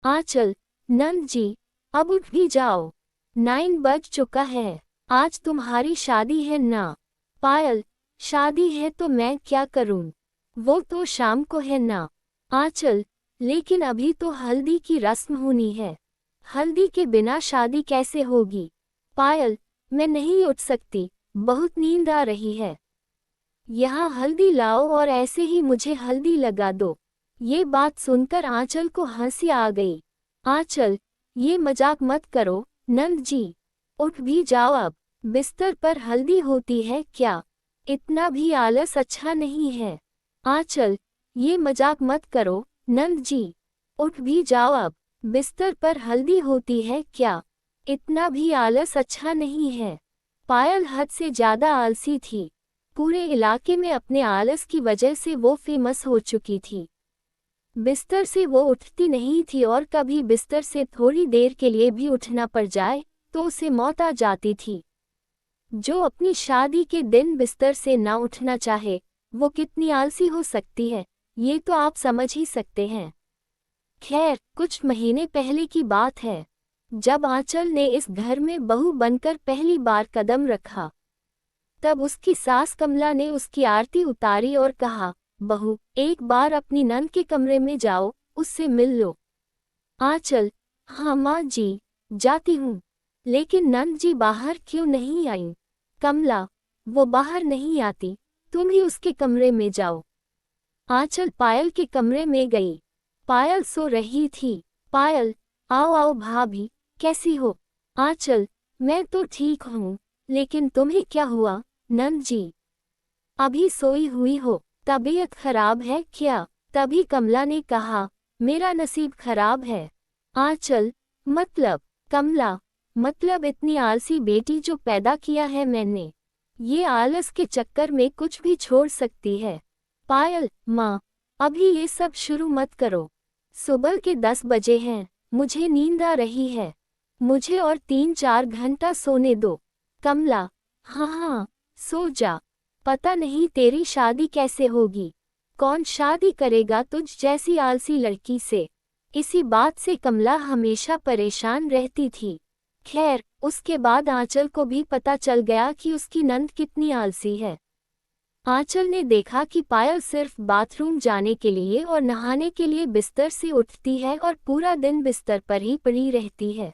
आंचल, नंद जी, अब उठ भी जाओ। 9 बज चुका है। आज तुम्हारी शादी है ना? पायल, शादी है तो मैं क्या करूं? वो तो शाम को है ना? आंचल, लेकिन अभी तो हल्दी की रस्म होनी है। हल्दी के बिना शादी कैसे होगी? पायल, मैं नहीं उठ सकती, बहुत नींद आ रही है। यहाँ हल्दी लाओ और ऐसे ही मुझे हल्दी लगा दो। ये बात सुनकर आंचल को हंसी आ गई। आंचल, ये मजाक मत करो, नंद जी। उठ भी जाओ अब। बिस्तर पर हल्दी होती है क्या? इतना भी आलस अच्छा नहीं है। आंचल, ये मजाक मत करो, नंद जी। उठ भी जाओ अब। बिस्तर पर हल्दी होती है क्या? इतना भी आलस अच्छा नहीं है। पायल हद से ज्यादा आलसी थी। पूरे इलाके में अपने आलस की वजह से वो फेमस हो चुकी थी। बिस्तर से वो उठती नहीं थी और कभी बिस्तर से थोड़ी देर के लिए भी उठना पड़ जाए तो उसे मौत आ जाती थी। जो अपनी शादी के दिन बिस्तर से ना उठना चाहे, वो कितनी आलसी हो सकती है, ये तो आप समझ ही सकते हैं। खैर, कुछ महीने पहले की बात है, जब आंचल ने इस घर में बहू बनकर पहली बार कदम रखा। तब उसकी सास कमला ने उसकी आरती उतारी और कहा, बहू, एक बार अपनी नंद के कमरे में जाओ, उससे मिल लो। आंचल, हाँ माँ जी, जाती हूँ। लेकिन नंद जी बाहर क्यों नहीं आई? कमला, वो बाहर नहीं आती, तुम ही उसके कमरे में जाओ। आंचल पायल के कमरे में गई। पायल सो रही थी। पायल, आओ आओ भाभी, कैसी हो? आंचल, मैं तो ठीक हूँ, लेकिन तुम्हें क्या हुआ, नंद जी? अभी सोई हुई हो, तबीयत खराब है क्या? तभी कमला ने कहा, मेरा नसीब खराब है। आंचल, मतलब? कमला, मतलब इतनी आलसी बेटी जो पैदा किया है मैंने, ये आलस के चक्कर में कुछ भी छोड़ सकती है। पायल, माँ, अभी ये सब शुरू मत करो। सुबह के 10 बजे हैं, मुझे नींद आ रही है। मुझे और 3-4 घंटा सोने दो। कमला, हाँ हाँ, सो जा। पता नहीं तेरी शादी कैसे होगी। कौन शादी करेगा तुझ जैसी आलसी लड़की से? इसी बात से कमला हमेशा परेशान रहती थी। खैर, उसके बाद आंचल को भी पता चल गया कि उसकी नंद कितनी आलसी है। आंचल ने देखा कि पायल सिर्फ बाथरूम जाने के लिए और नहाने के लिए बिस्तर से उठती है और पूरा दिन बिस्तर पर ही पड़ी रहती है।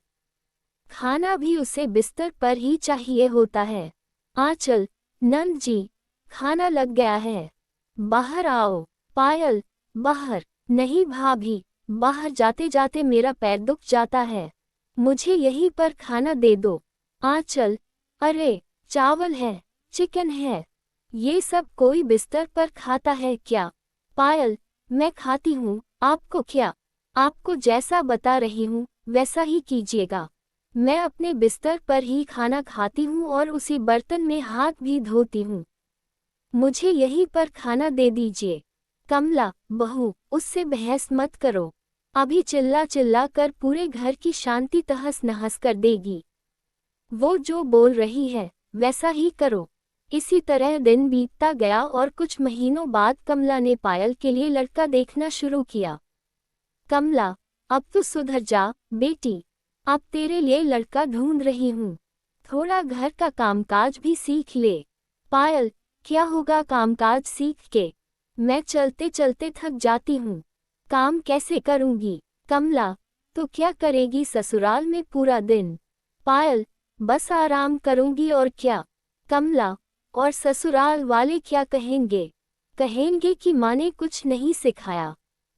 खाना भी उसे बिस्तर पर ही चाहिए होता है। आंचल, नंद जी, खाना लग गया है, बाहर आओ। पायल, बाहर? नहीं भाभी, बाहर जाते जाते मेरा पैर दुख जाता है, मुझे यहीं पर खाना दे दो। आंचल, अरे, चावल है, चिकन है, ये सब कोई बिस्तर पर खाता है क्या? पायल, मैं खाती हूँ, आपको क्या? आपको जैसा बता रही हूँ वैसा ही कीजिएगा। मैं अपने बिस्तर पर ही खाना खाती हूँ और उसी बर्तन में हाथ भी धोती हूँ। मुझे यहीं पर खाना दे दीजिए। कमला, बहू, उससे बहस मत करो, अभी चिल्ला चिल्ला कर पूरे घर की शांति तहस नहस कर देगी। वो जो बोल रही है वैसा ही करो। इसी तरह दिन बीतता गया और कुछ महीनों बाद कमला ने पायल के लिए लड़का देखना शुरू किया। कमला, अब तो सुधर जा बेटी, अब तेरे लिए लड़का ढूंढ रही हूँ। थोड़ा घर का कामकाज भी सीख ले। पायल, क्या होगा कामकाज सीख के? मैं चलते चलते थक जाती हूँ, काम कैसे करूँगी? कमला, तो क्या करेगी ससुराल में पूरा दिन? पायल, बस आराम करूँगी और क्या। कमला, और ससुराल वाले क्या कहेंगे? कहेंगे कि माँ ने कुछ नहीं सिखाया।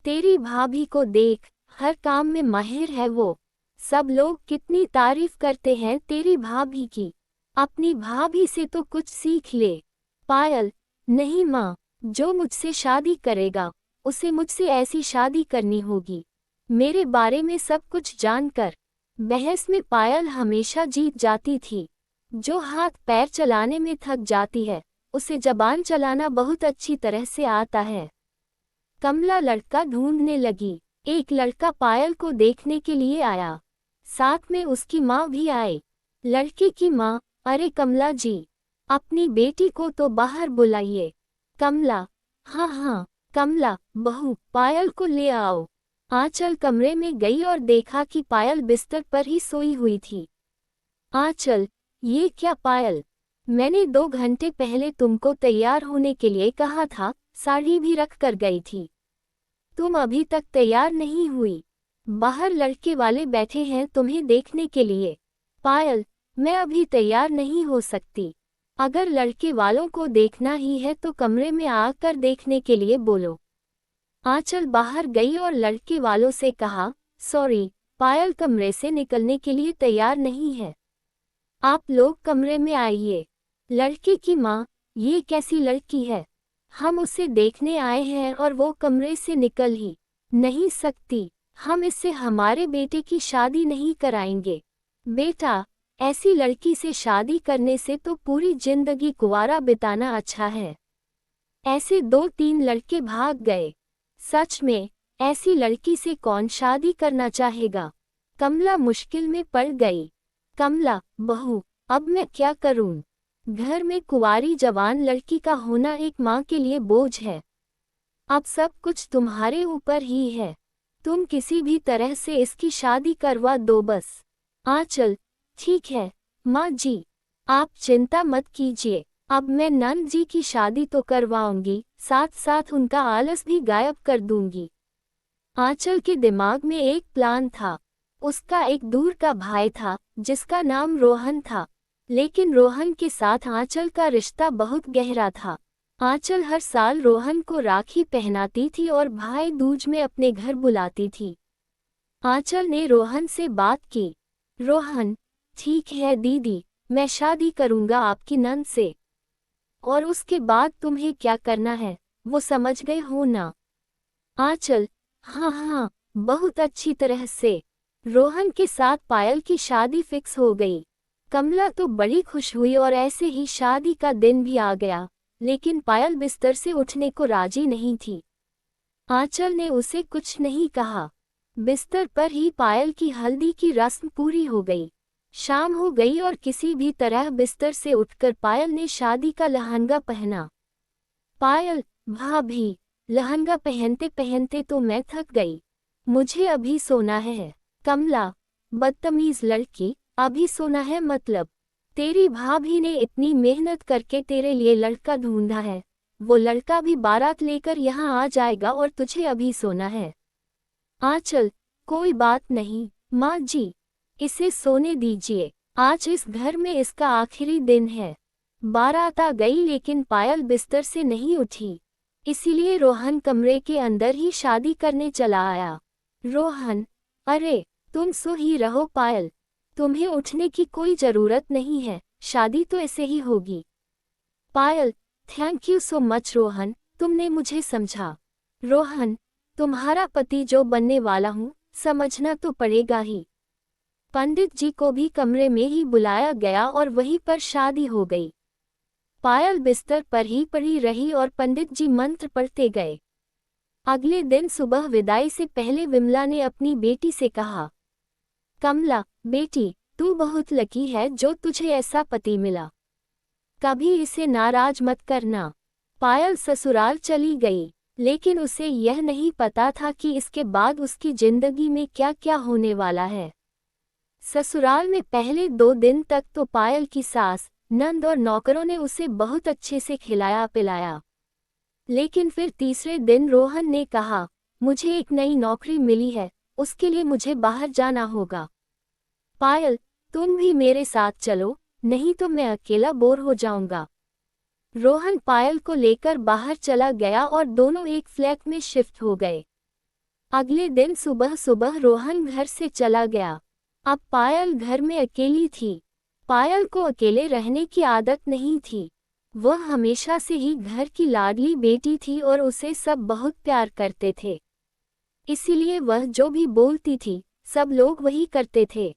तेरी भाभी को देख, हर काम में माहिर है वो। सब लोग कितनी तारीफ करते हैं तेरी भाभी की। अपनी भाभी से तो कुछ सीख ले। पायल, नहीं माँ, जो मुझसे शादी करेगा उसे मुझसे ऐसी शादी करनी होगी, मेरे बारे में सब कुछ जानकर। बहस में पायल हमेशा जीत जाती थी। जो हाथ पैर चलाने में थक जाती है, उसे जबान चलाना बहुत अच्छी तरह से आता है। कमला लड़का ढूंढने लगी। एक लड़का पायल को देखने के लिए आया, साथ में उसकी माँ भी आई। लड़के की माँ, अरे कमला जी, अपनी बेटी को तो बाहर बुलाइए। कमला, हाँ हाँ, कमला, बहू, पायल को ले आओ। आंचल कमरे में गई और देखा कि पायल बिस्तर पर ही सोई हुई थी। आंचल, ये क्या पायल? मैंने 2 घंटे पहले तुमको तैयार होने के लिए कहा था, साड़ी भी रख कर गई थी। तुम अभी तक तैयार नहीं हुई। बाहर लड़के वाले बैठे हैं तुम्हें देखने के लिए। पायल, मैं अभी तैयार नहीं हो सकती। अगर लड़के वालों को देखना ही है तो कमरे में आकर देखने के लिए बोलो। आंचल बाहर गई और लड़के वालों से कहा, सॉरी, पायल कमरे से निकलने के लिए तैयार नहीं है। आप लोग कमरे में आइए। लड़के की माँ, ये कैसी लड़की है? हम उसे देखने आए हैं और वो कमरे से निकल ही नहीं सकती। हम इससे हमारे बेटे की शादी नहीं कराएंगे। बेटा, ऐसी लड़की से शादी करने से तो पूरी जिंदगी कुंवारा बिताना अच्छा है। ऐसे 2-3 लड़के भाग गए। सच में, ऐसी लड़की से कौन शादी करना चाहेगा? कमला मुश्किल में पड़ गई। कमला, बहू, अब मैं क्या करूं? घर में कुंवारी जवान लड़की का होना एक माँ के लिए बोझ है। अब सब कुछ तुम्हारे ऊपर ही है। तुम किसी भी तरह से इसकी शादी करवा दो बस। आंचल, ठीक है माँ जी, आप चिंता मत कीजिए। अब मैं नंद जी की शादी तो करवाऊंगी, साथ साथ उनका आलस भी गायब कर दूंगी। आंचल के दिमाग में एक प्लान था। उसका एक दूर का भाई था जिसका नाम रोहन था, लेकिन रोहन के साथ आंचल का रिश्ता बहुत गहरा था। आंचल हर साल रोहन को राखी पहनाती थी और भाई दूज में अपने घर बुलाती थी। आंचल ने रोहन से बात की। रोहन, ठीक है दीदी, मैं शादी करूंगा आपकी नंद से। और उसके बाद तुम्हें क्या करना है, वो समझ गए हो ना? आंचल, हाँ हाँ, बहुत अच्छी तरह से। रोहन के साथ पायल की शादी फिक्स हो गई। कमला तो बड़ी खुश हुई और ऐसे ही शादी का दिन भी आ गया, लेकिन पायल बिस्तर से उठने को राजी नहीं थी। आंचल ने उसे कुछ नहीं कहा। बिस्तर पर ही पायल की हल्दी की रस्म पूरी हो गई। शाम हो गई और किसी भी तरह बिस्तर से उठकर पायल ने शादी का लहंगा पहना। पायल, भाभी, लहंगा पहनते पहनते तो मैं थक गई। मुझे अभी सोना है। कमला, बदतमीज लड़की, अभी सोना है मतलब? तेरी भाभी ने इतनी मेहनत करके तेरे लिए लड़का ढूंढा है, वो लड़का भी बारात लेकर यहाँ आ जाएगा और तुझे अभी सोना है। आंचल, कोई बात नहीं माँ जी, इसे सोने दीजिए। आज इस घर में इसका आखिरी दिन है। बारात आ गई लेकिन पायल बिस्तर से नहीं उठी, इसीलिए रोहन कमरे के अंदर ही शादी करने चला आया। रोहन, अरे तुम सो ही रहो पायल, तुम्हें उठने की कोई जरूरत नहीं है, शादी तो ऐसे ही होगी। Payal, thank you so much Rohan, तुमने मुझे समझा। रोहन, तुम्हारा पति जो बनने वाला हूँ, समझना तो पड़ेगा ही। पंडित जी को भी कमरे में ही बुलाया गया और वहीं पर शादी हो गई। पायल बिस्तर पर ही पड़ी रही और पंडित जी मंत्र पढ़ते गए। अगले दिन सुबह विदाई से पहले विमला ने अपनी बेटी से कहा, कमला बेटी, तू बहुत लकी है जो तुझे ऐसा पति मिला। कभी इसे नाराज मत करना। पायल ससुराल चली गई, लेकिन उसे यह नहीं पता था कि इसके बाद उसकी जिंदगी में क्या क्या होने वाला है। ससुराल में पहले 2 दिन तक तो पायल की सास, नंद और नौकरों ने उसे बहुत अच्छे से खिलाया पिलाया, लेकिन फिर तीसरे दिन रोहन ने कहा, मुझे एक नई नौकरी मिली है, उसके लिए मुझे बाहर जाना होगा। पायल, तुम भी मेरे साथ चलो, नहीं तो मैं अकेला बोर हो जाऊंगा। रोहन पायल को लेकर बाहर चला गया और दोनों एक फ्लैट में शिफ्ट हो गए। अगले दिन सुबह सुबह रोहन घर से चला गया। अब पायल घर में अकेली थी। पायल को अकेले रहने की आदत नहीं थी। वह हमेशा से ही घर की लाडली बेटी थी और उसे सब बहुत प्यार करते थे। इसीलिए वह जो भी बोलती थी, सब लोग वही करते थे।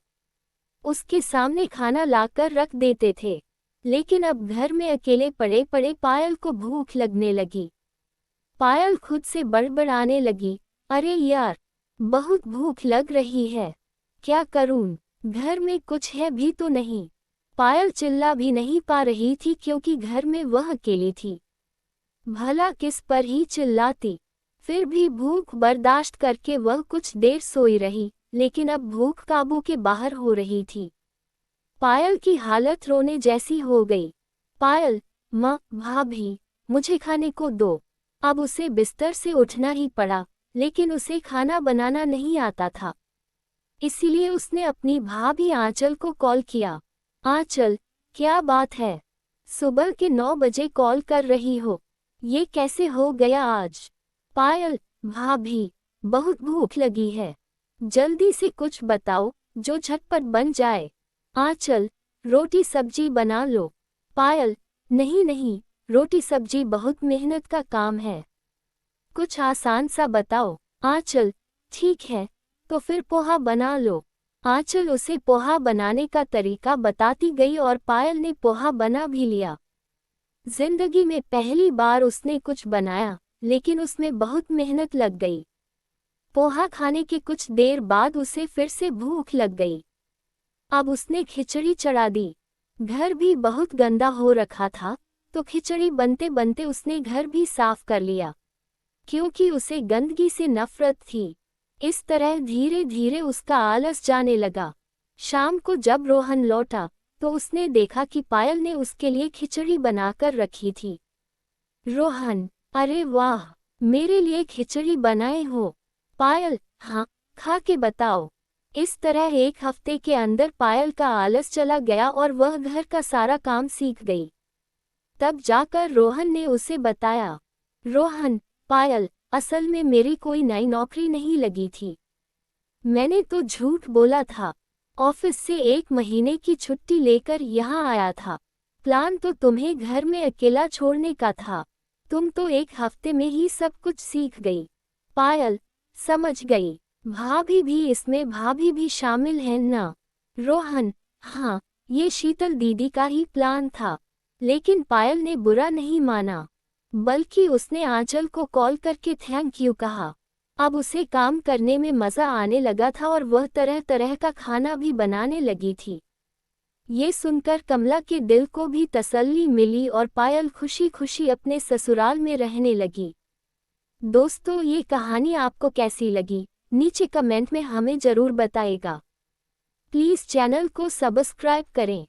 उसके सामने खाना लाकर रख देते थे। लेकिन अब घर में अकेले पड़े पड़े पायल को भूख लगने लगी। पायल खुद से बड़बड़ाने लगी, अरे यार, बहुत भूख लग रही है, क्या करूं? घर में कुछ है भी तो नहीं। पायल चिल्ला भी नहीं पा रही थी क्योंकि घर में वह अकेली थी। भला किस पर ही चिल्लाती? फिर भी भूख बर्दाश्त करके वह कुछ देर सोई रही, लेकिन अब भूख काबू के बाहर हो रही थी। पायल की हालत रोने जैसी हो गई। पायल, माँ, भाभी, मुझे खाने को दो। अब उसे बिस्तर से उठना ही पड़ा, लेकिन उसे खाना बनाना नहीं आता था। इसीलिए उसने अपनी भाभी आंचल को कॉल किया। आंचल, क्या बात है? सुबह के 9 बजे कॉल कर रही हो, ये कैसे हो गया आज? पायल, भाभी, बहुत भूख लगी है, जल्दी से कुछ बताओ जो झटपट बन जाए। आंचल, रोटी सब्जी बना लो। पायल, नहीं नहीं, रोटी सब्जी बहुत मेहनत का काम है, कुछ आसान सा बताओ। आंचल, ठीक है, तो फिर पोहा बना लो। आंचल उसे पोहा बनाने का तरीका बताती गई और पायल ने पोहा बना भी लिया। जिंदगी में पहली बार उसने कुछ बनाया, लेकिन उसमें बहुत मेहनत लग गई। पोहा खाने के कुछ देर बाद उसे फिर से भूख लग गई। अब उसने खिचड़ी चढ़ा दी। घर भी बहुत गंदा हो रखा था, तो खिचड़ी बनते बनते उसने घर भी साफ कर लिया, क्योंकि उसे गंदगी से नफरत थी। इस तरह धीरे धीरे उसका आलस जाने लगा। शाम को जब रोहन लौटा, तो उसने देखा कि पायल ने उसके लिए खिचड़ी बनाकर रखी थी। रोहन, अरे वाह, मेरे लिए खिचड़ी बनाए हो? पायल, हाँ, खा के बताओ। इस तरह एक हफ्ते के अंदर पायल का आलस चला गया और वह घर का सारा काम सीख गई। तब जाकर रोहन ने उसे बताया। रोहन, पायल, असल में मेरी कोई नई नौकरी नहीं लगी थी। मैंने तो झूठ बोला था। ऑफिस से 1 महीने की छुट्टी लेकर यहाँ आया था। प्लान तो तुम्हें घर में अकेला छोड़ने का था। तुम तो 1 हफ्ते में ही सब कुछ सीख गई। पायल, समझ गई। भाभी भी शामिल है ना? रोहन, हाँ, ये शीतल दीदी का ही प्लान था। लेकिन पायल ने बुरा नहीं माना, बल्कि उसने आंचल को कॉल करके थैंक यू कहा। अब उसे काम करने में मज़ा आने लगा था और वह तरह तरह का खाना भी बनाने लगी थी। ये सुनकर कमला के दिल को भी तसल्ली मिली और पायल खुशी खुशी अपने ससुराल में रहने लगी। दोस्तों, ये कहानी आपको कैसी लगी, नीचे कमेंट में हमें ज़रूर बताएगा। प्लीज़ चैनल को सब्सक्राइब करें।